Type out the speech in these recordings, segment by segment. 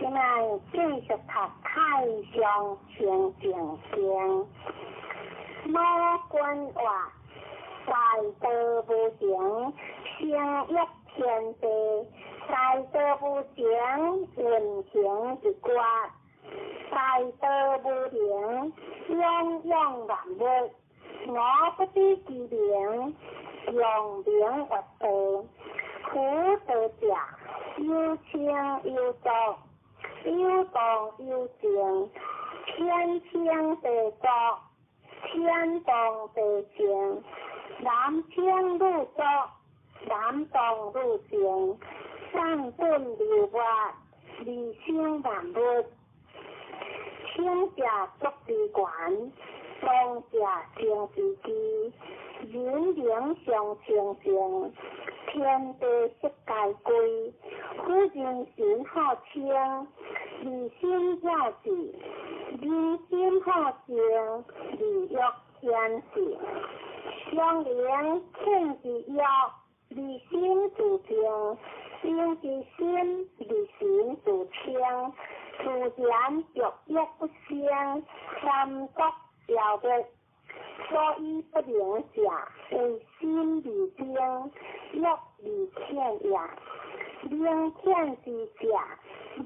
今仔继续读太上清净经，魔君话大道无情，生育天地，大道无情，运行一卦，大道无情，养养万物，我不知其名，用名为道，苦道者，有情有道，有动有静，天清地浊，天动地静，男清女浊，男动女静，上顿流滑，理性万物，清者足之管，动者静之机，人灵上清净，天地悉皆归，夫人心好清，理心要治，人心好静，理欲天性，相连天之药，理心自静，心之心，理心自清，自然dục欲不生，三毒消灭。所以不灵者，为心理精，欲理天也。灵天之者，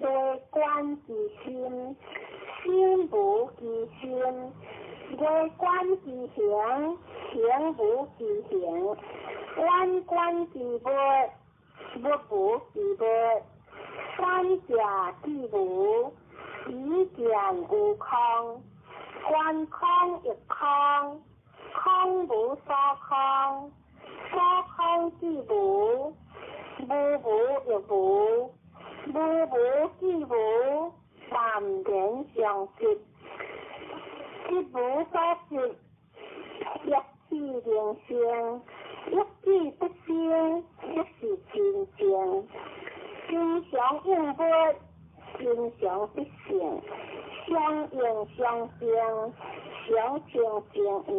内观之心，心无其心；内观之行，行无其行；外观之物，物无其物。三者既无，以见无空。观空亦空，空无所空，所空即无，无无亦无，无无即无，淡然相即，即无所即，一气灵性，一气不生，即是真正。心常应物，心常必性。相应相生，相清正义，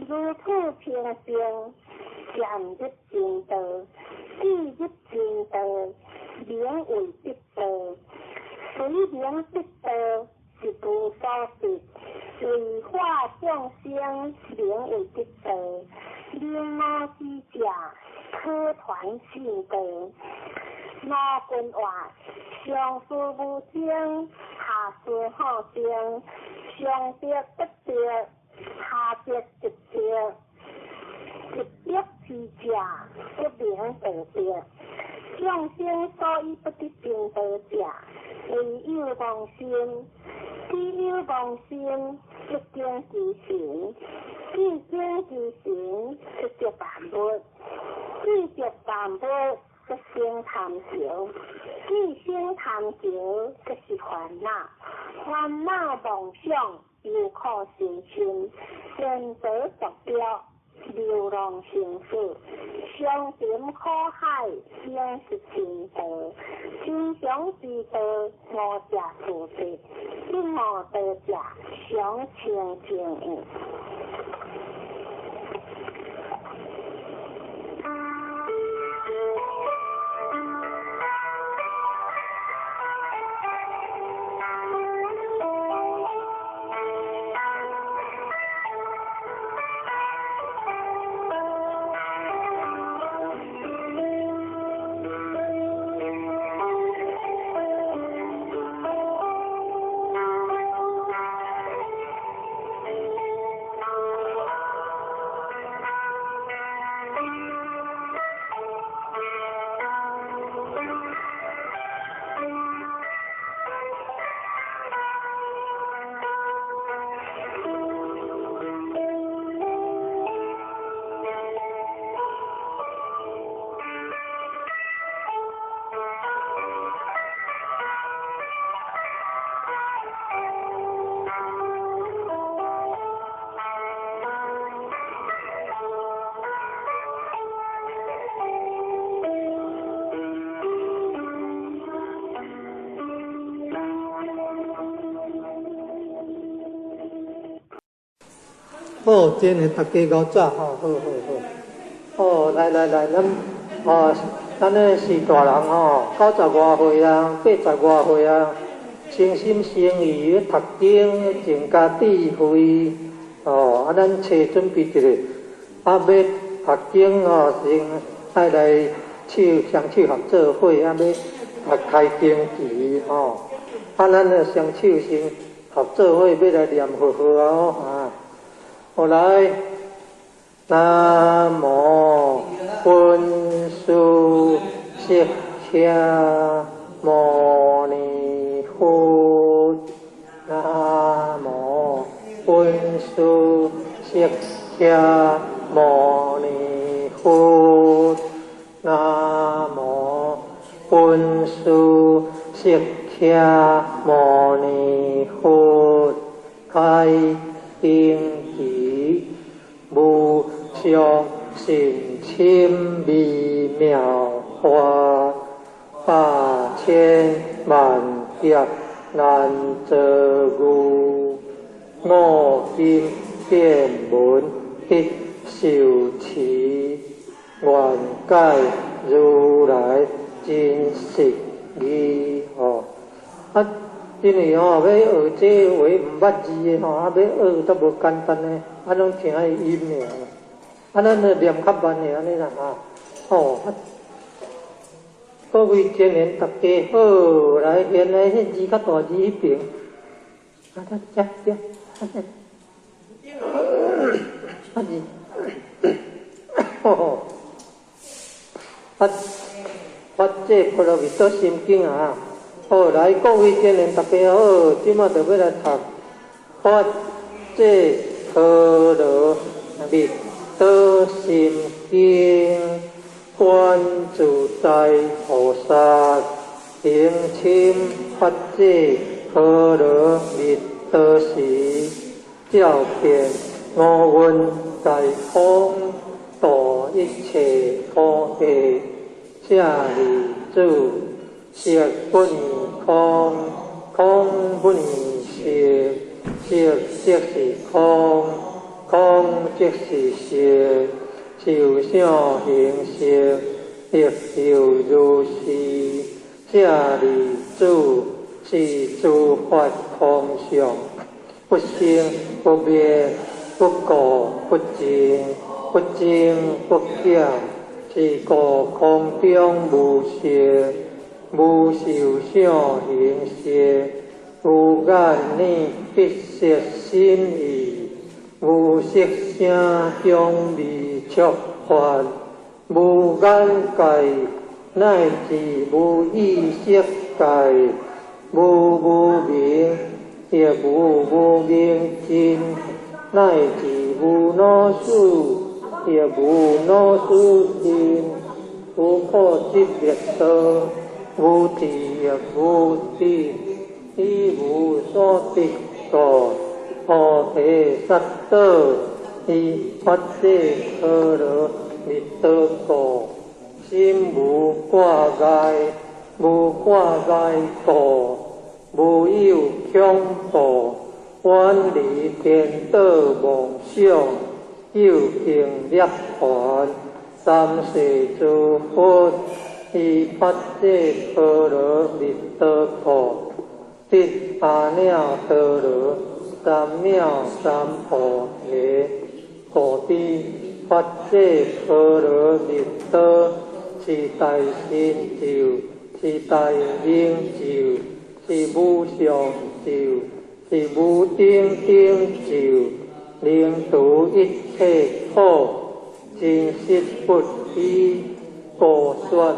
如此平静，渐入正道，既入正道，名为得道。随名得道，是无所得，为化众生，名为得道。令魔之者，可传信道。魔君话：上师无情，下师好情，上得不得，下得不得。一得之者，不名道德。众生所以不得正道者，为有妄心。既有妄心，即经其行；既经其行，即着万物；既着万物，即生贪求；既生贪求，即是烦恼。烦恼妄想，有苦心心，颠倒逐标，流浪成死。伤沉苦海，应是正道。真常之道，无者自得；不无道者，常清净义。好，真诶，大家五纸，好，好，好，好，好，来，咱咱呢是大人吼，90外岁啊，80外岁啊，诚心诚意读经，增加智慧。哦，咱找准备一下，要读经哦，先爱来双手合作伙，要开经期吼。咱呢双手先合作伙，要来念佛哦啊。后来，南无本师释迦牟尼佛，南无本师释迦牟尼佛，南无本师释迦牟尼佛，开经期无上甚深微妙法，百千万劫难遭遇，我今见闻得受持，愿解如来真实义。因为要学这话唔捌字的要学都无简单的，拢听伊音的，咱就念较慢的安尼啦各位前人大家好，来现在迄字较大字迄边，发这波罗蜜多心经啊！好，来各位前人大家好，即马就要来读发这波罗蜜多心经，观自在菩萨行深发这波罗蜜多时，照遍五蕴皆空，度一切苦厄。舍利子，色不异空，空不异色，色即是空，空即是色，受想行识，亦复如是。舍利子，是诸法空相，不生不灭，不垢不净，不增不减。是故空中无色，无受想行识，无眼耳鼻舌身意，无色声香味触法，无眼界，乃至无意识界，无明，亦无明尽，乃至无脑数。亦无脑思心，无苦集灭道，无智亦无智，亦无所得故，菩提萨埵以发这波罗蜜多故，心无挂碍，无挂碍故，无有恐怖，远离颠倒妄想。有行涅槃，三世诸佛以发这波罗蜜多故，得阿耨多罗三藐三菩提。故知发这波罗蜜多是大成就，是大成就，是无上就，是无顶顶就。令度一切苦，真实不虚。故说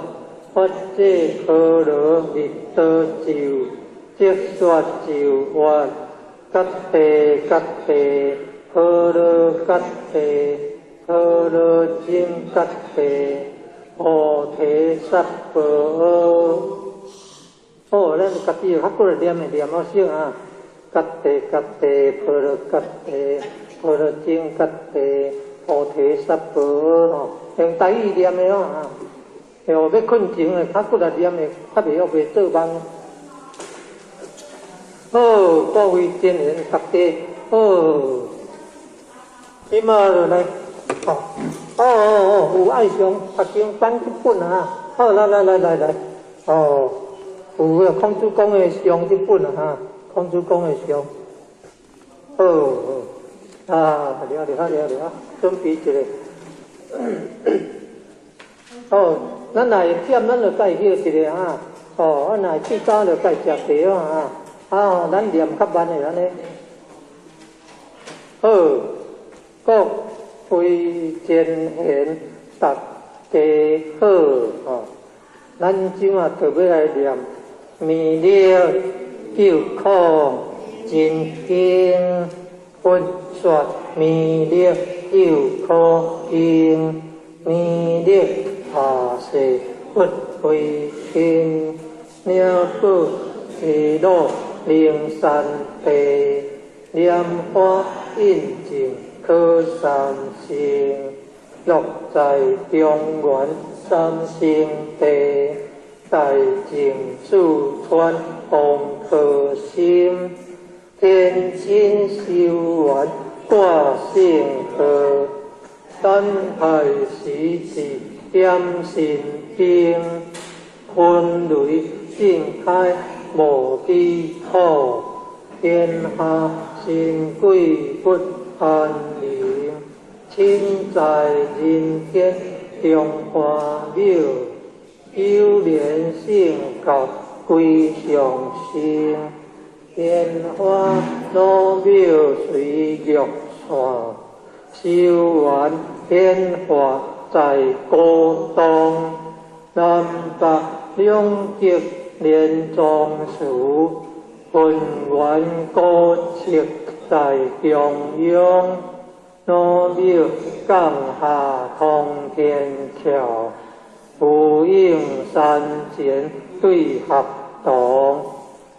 发这波罗蜜多咒，即说咒曰：揭谛揭谛，波罗揭谛，波罗僧揭谛，菩提萨婆诃。好，咱家己较过来念的念好声啊！揭谛揭谛，波罗揭谛。波罗僧揭谛，菩提萨婆诃。用台语念的啊，要困前的，较过来念的，较袂做梦。好，各位前人大家好，即马就来有爱上读经翻一本啊。好，来，哦，有个孔子讲的相这本啊哈，孔子讲的相，了，准备一下。咱来点，咱就介绍一下哈。咱来最早就该食茶啊哈。咱念较慢的安尼。各位前贤，大家好咱今仔特别来念弥勒救苦真经，佛说弥勒救苦经，弥勒下世不为天，了不起落灵山地，莲花印证可三性，落在中原三星地，大净祖传红可心，天亲修完挂性河，山海时期点心经，分雷震开无地土，天下神鬼不安宁，亲在人间中华庙，九莲圣教归上圣，莲花老庙随玉线，修完天化在高东，南北两极连庄树，分圆高尺在中央，老庙降下通天桥，呼应山前对合同，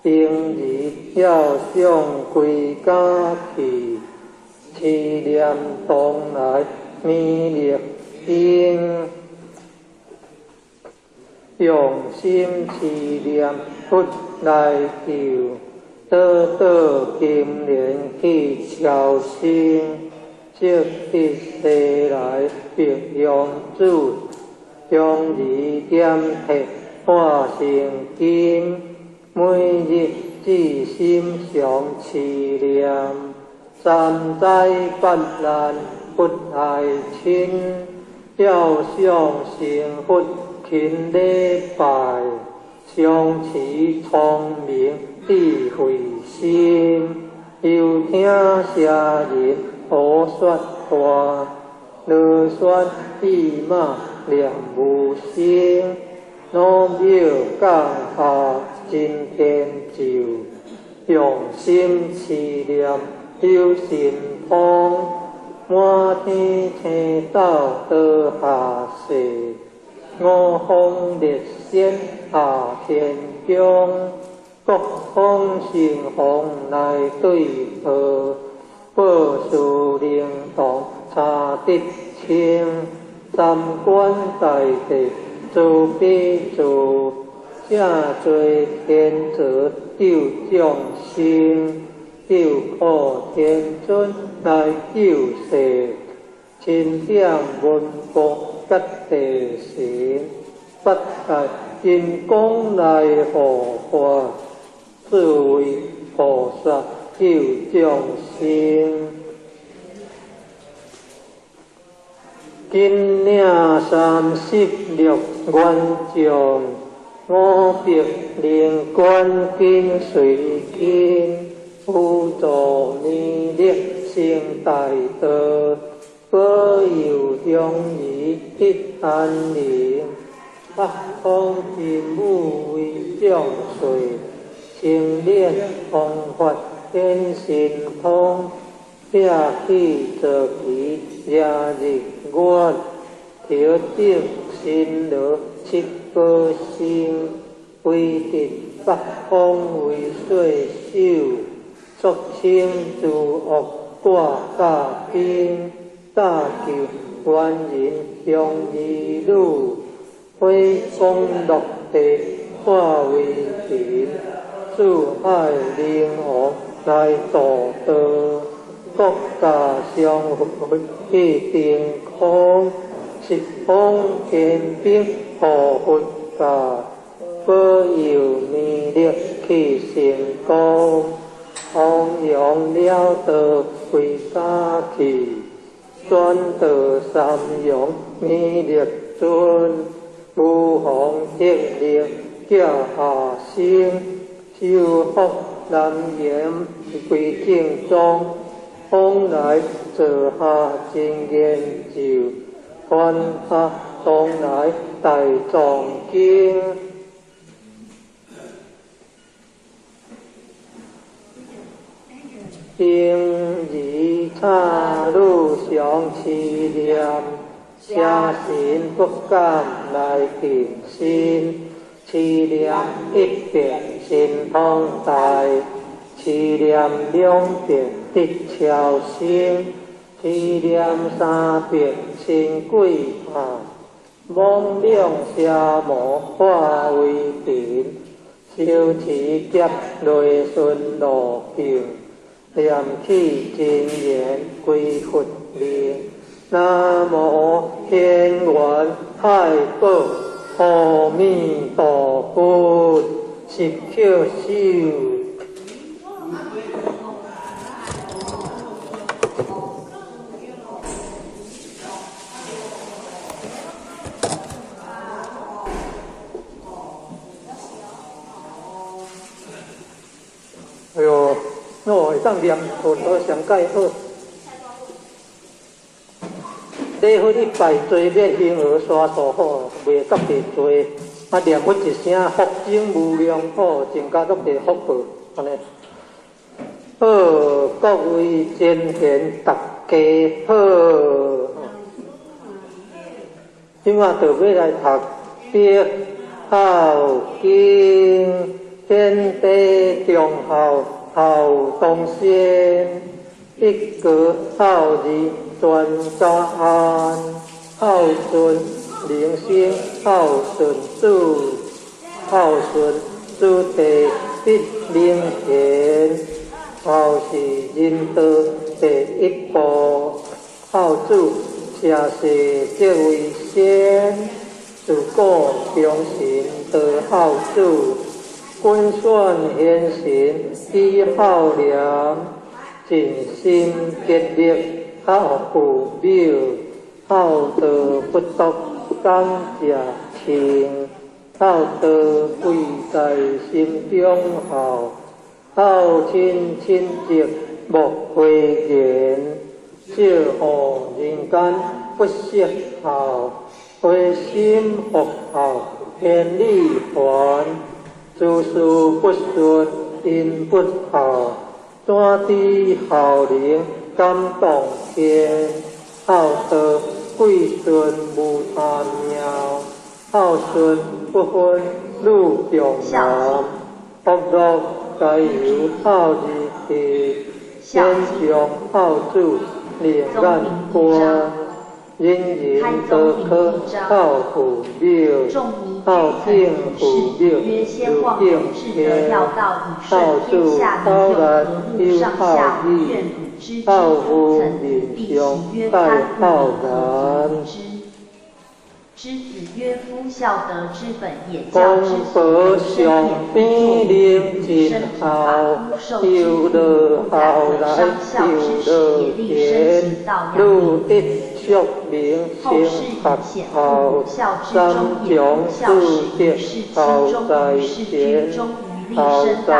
平日要向归家去，祈念东来弥勒经，用心祈念佛来救，今年去朝圣，即日西来别用主，将二点铁化成金，每日至心常持念，三灾八难不爱亲，要向成佛勤礼拜，相持聪明智慧心，又听社人胡说话，乐宣弼马念无声，老庙降下真天咒，用心持念有神通，满天星斗得下世，五方列仙下天宫，各方神皇来对贺，报事灵堂查得清，三观大地做比做，正罪天责救众生，救苦天尊来救世，清点文福吉地神，八大金刚来护法，四位菩萨救众生。今年36愿将五百灵官跟随经，辅助弥勒成大德，保佑中夷得安宁。北方金母为将随，清炼弘法天神通，撇去坐骑夜日月，调整心罗七个心，规定北方为水手，肃清诸恶挂甲兵，大救元人向义路，挥功落地化为平，四海灵王来度德，国家相会去天空，十方天兵护佛教，保佑弥勒去成功，弘扬了道归家去，转道三阳弥勒尊，无妨应力驾下生，修福南言归正宗，往来坐下真言就，传下东来大藏经。今日差路上思念，写信不敢来平心，思念一遍心通大，思念两遍得超生，思念三遍心鬼怕，妄两邪魔化为平，修持劫内顺路径。念起真言归佛灵，南无天元太保阿弥陀佛，十口修。哎呦！我会当念佛陀上介好，礼佛你拜做免形而刷所好，袂得地做，啊念佛一声福增无量好，增加足地福报，安尼。好，各位真贤大家好，今仔就要来读《孝经》，天地中孝。孝东先，一个孝字专家安，孝顺灵性，孝顺主，孝顺主地必灵贤，孝是人道第一步，孝主车世即为先，自古忠臣得孝主。君选贤臣以孝良，尽心竭力孝父母，孝道不独感谢亲，孝道贵在心中孝，孝亲亲戚莫讳言，少护人间不惜孝，回心复孝天理还。诸事不顺因不孝，怎知孝灵感动天？孝道贵顺无他妙，孝顺不分路重难。福禄该由孝字地，先将孝主令咱观。人人都可孝父母，孝敬父母如敬天。孝主孝人有孝义，孝父民上待孝难。知子曰夫孝德之本也，教之功上必令尽孝，有乐孝来有乐贤，如一宿名成合孝，三种四德孝在前，孝在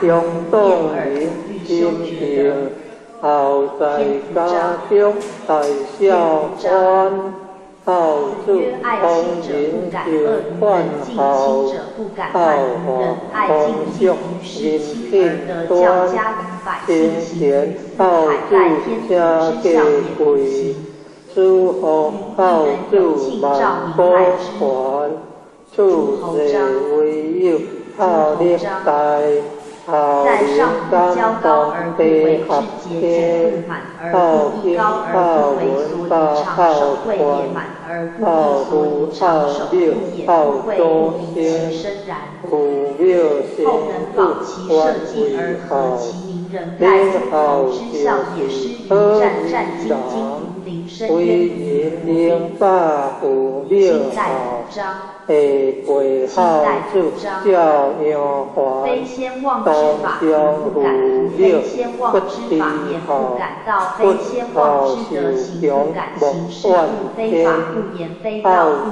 乡东人心平，孝在家中大孝安。孝主同人就换孝，孝奉祝人品端，先贤孝主家家贵，诸福孝主万古传，处世唯有孝历代。孝灵感动地合天，孝经孝文大孝观，孝父孝母孝祖先，父母先祖万为孝，灵孝就是何以然？为人灵百父庙号，下背号主教杨华，东乡父庙不地号，不号受强莫万天，号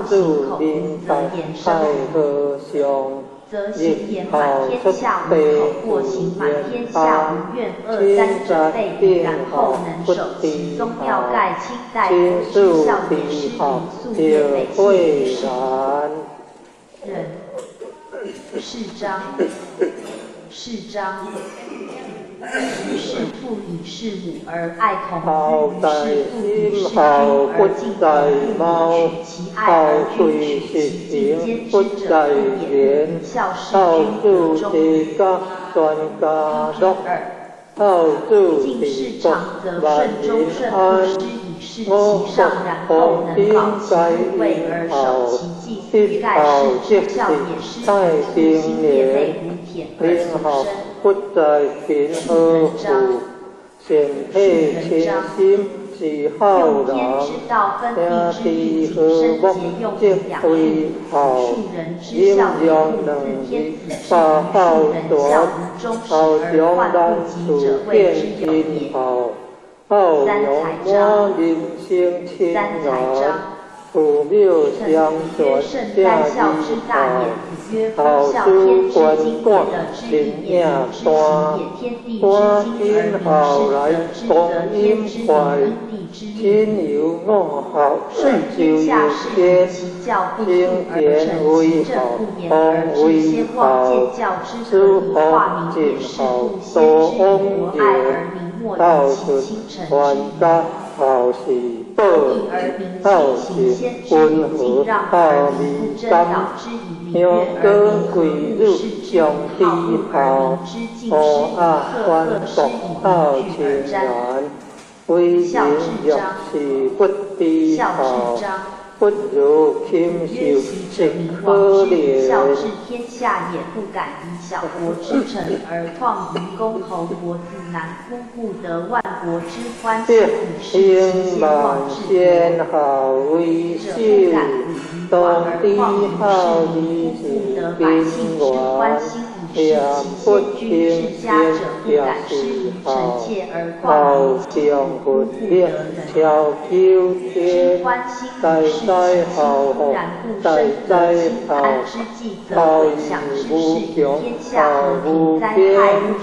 主民大太和尚。日号出地无言他，亲在定号不地号，亲属地号有慧然。是章。于是父以是母而爱童子，于是父以是君而敬童子，取其爱而君取其敬兼之者，不言不孝事君者中。敬事长则顺中顺不失以事其上，然后能保其无位而守其祭祀，盖世之教也。是其心业类无田而出生。不在平和福，显配清心是浩然，天地和睦皆为好，阴阳能力发浩短，好将难处变金好，好勇我人生清然。父庙相传下衣袍，好书观观灵影端，端今后来光阴快，亲友我好就有间，经典为好，方为好，书法尽好，多翁言，道顺传家好是报，好是温和，好弥甘，香歌归入上帝号，何阿欢国好情然，为人若是不知好，不如亲受是可怜。孝治天下也不敢以小国之臣，而况于公侯伯子男夫，不得万国之欢喜，以是其先望至先好为秀，东帝好以是宾王，两不听先表示好，好将不烈巧求天，代代好后，代代好，好以无穷，好无边，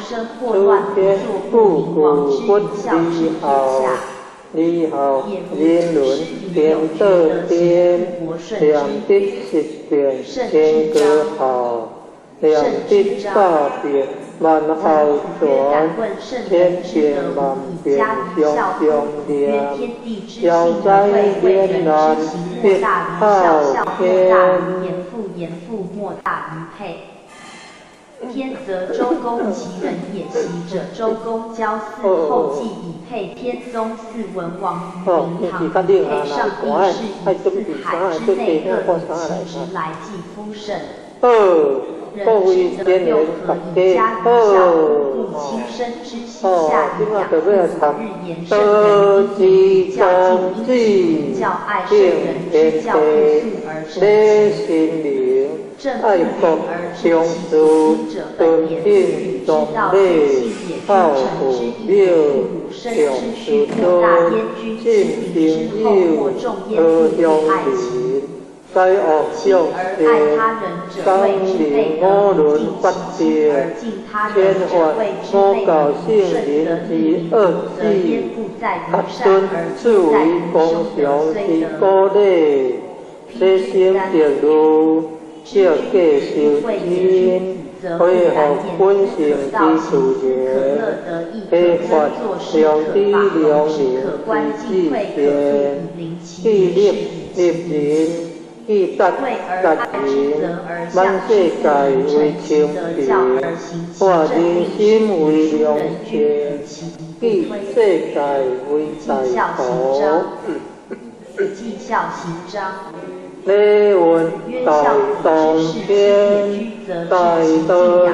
诸天不古不离好。你好，人伦天德天，良德十变，天歌好，良德大变，万好传，千变万变，相相连，消灾连难，必好天。言父莫大于沛。天则周公其人也，习者周公交祀后继以沛天宗祀文王于灵堂，以沛上帝是以四海之内各以其职来祭夫圣。人之德又何以家于孝，故亲生之膝下以养，日言圣人以教敬因教爱圣人之教不素而生。爱国相助，敦敬忠烈，好父庙，强师尊，敬朋友，和乡邻，该恶相善，当令我伦不变，千万我教圣人之恶志，合尊自为公祥之鼓励，悉心着路。少价修亲，配合本性之自然，批发上帝良人之志见，既立人，既达人，满世界为清平，化人心为良善，既世界为大同。绩效行章。礼运大当天，大道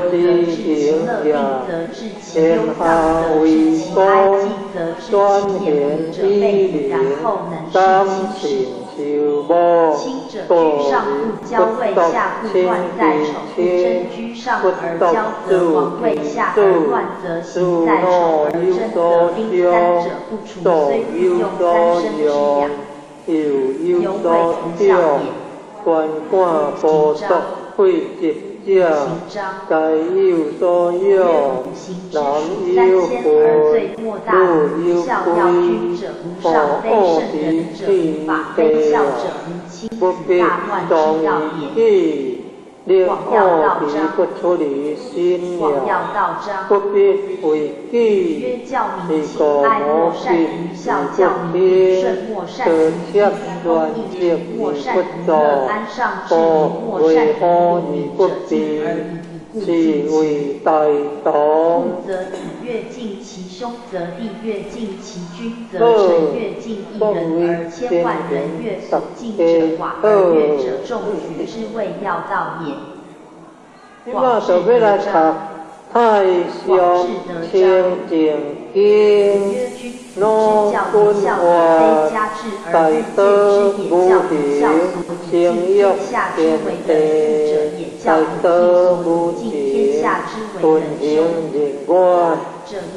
之行也。天下为公，专贤依灵，当行修母，故不得轻敌轻，不得助敌助诺有所伤，所有所用，有所长，观看波动汇集者，该有所用，男有魂，女有归，何恶敌气地，不必动意，令恶敌不出离心了，不必为己，是故无必不听，可切乱接而不作，故为何而不必？是为大党。则子越敬其兄，则弟越敬其君，则臣越敬一人而千万人越所敬者寡而越者众，子之谓要道也。今仔就要来读《太上清净经》，老君话大德无形，生育天地，大德无情，顺行人愿，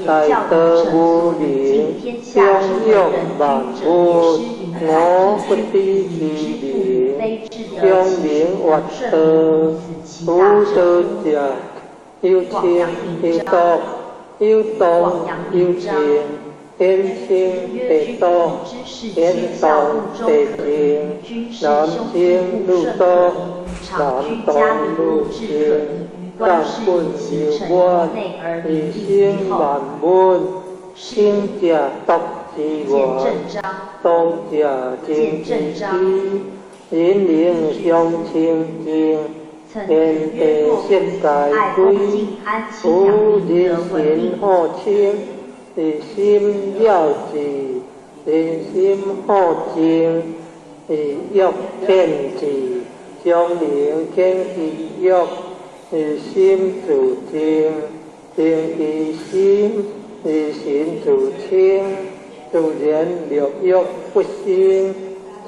大德无名，享用万物，我不知其名，将名曰德，无德者。有情有道，有道有情，天情地道，天道地情，男情女道，男道女情，但本有关，以心万物，心者道之源，道者精之基，人灵相清净。天地现在归，无人心好清，是心要治，人心好静，是欲天治，将灵天其欲，是心自静，静其心，是心自清，自然六欲不生，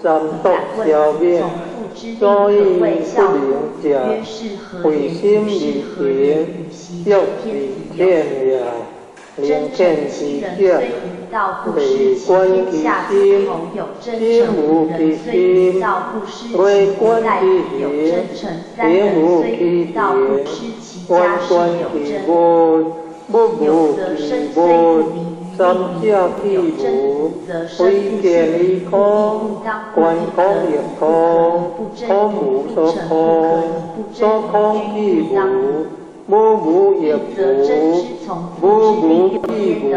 三毒消灭。所以不能者，为心而行，欲是天了，灵见其者，为观其心，心无其心，为观其行，行无其行，观其物，物无其物。三者既无，唯见于空，观空亦空，空无所空，所空亦无，无无亦无，无无亦无，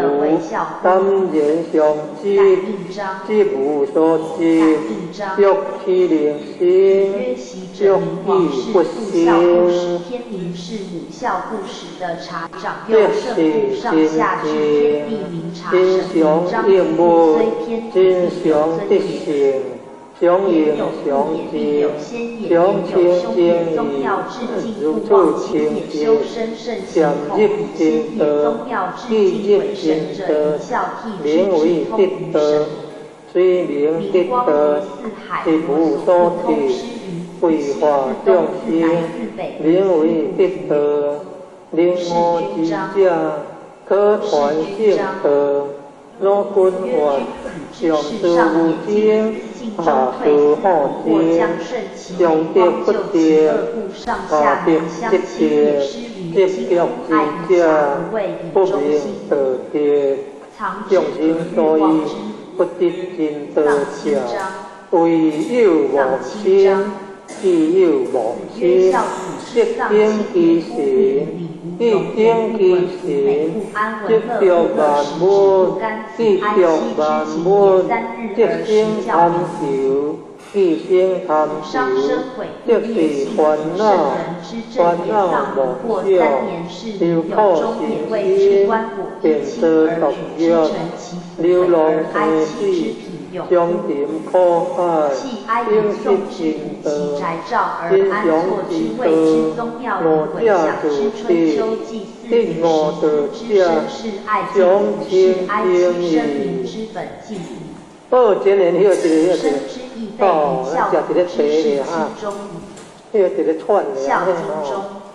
当然相知，知无所知，欲其灵心，欲亦不生。天明是母校故事的茶长，又圣父上下知天地明察神明章，虽天地有尊严，相应相济，相清净义，如处清净，相入真德，意入真德，名为得德。虽名得德，是无所替，为化众生，名为得德。灵悟之者，可传圣德。老君话，上师无经，下师好经，上德不德，下德即德，即德之者，不明得德。众生所以不得真德者，唯有妄心，既有妄心，即定其行，既定其行，即着万物，既着万物，即生贪求，既生贪求，即是烦恼，烦恼妄想，流口行心，变作毒药，流浪生死。用。相庭可爱，弃哀语诵之以其宅照而安错之谓之宗庙与鬼享之春秋祭祀与时之身世爱敬是哀其生命之本纪矣。今年迄个一个生之亦非以孝子之事其中矣。迄个一个串的孝经中。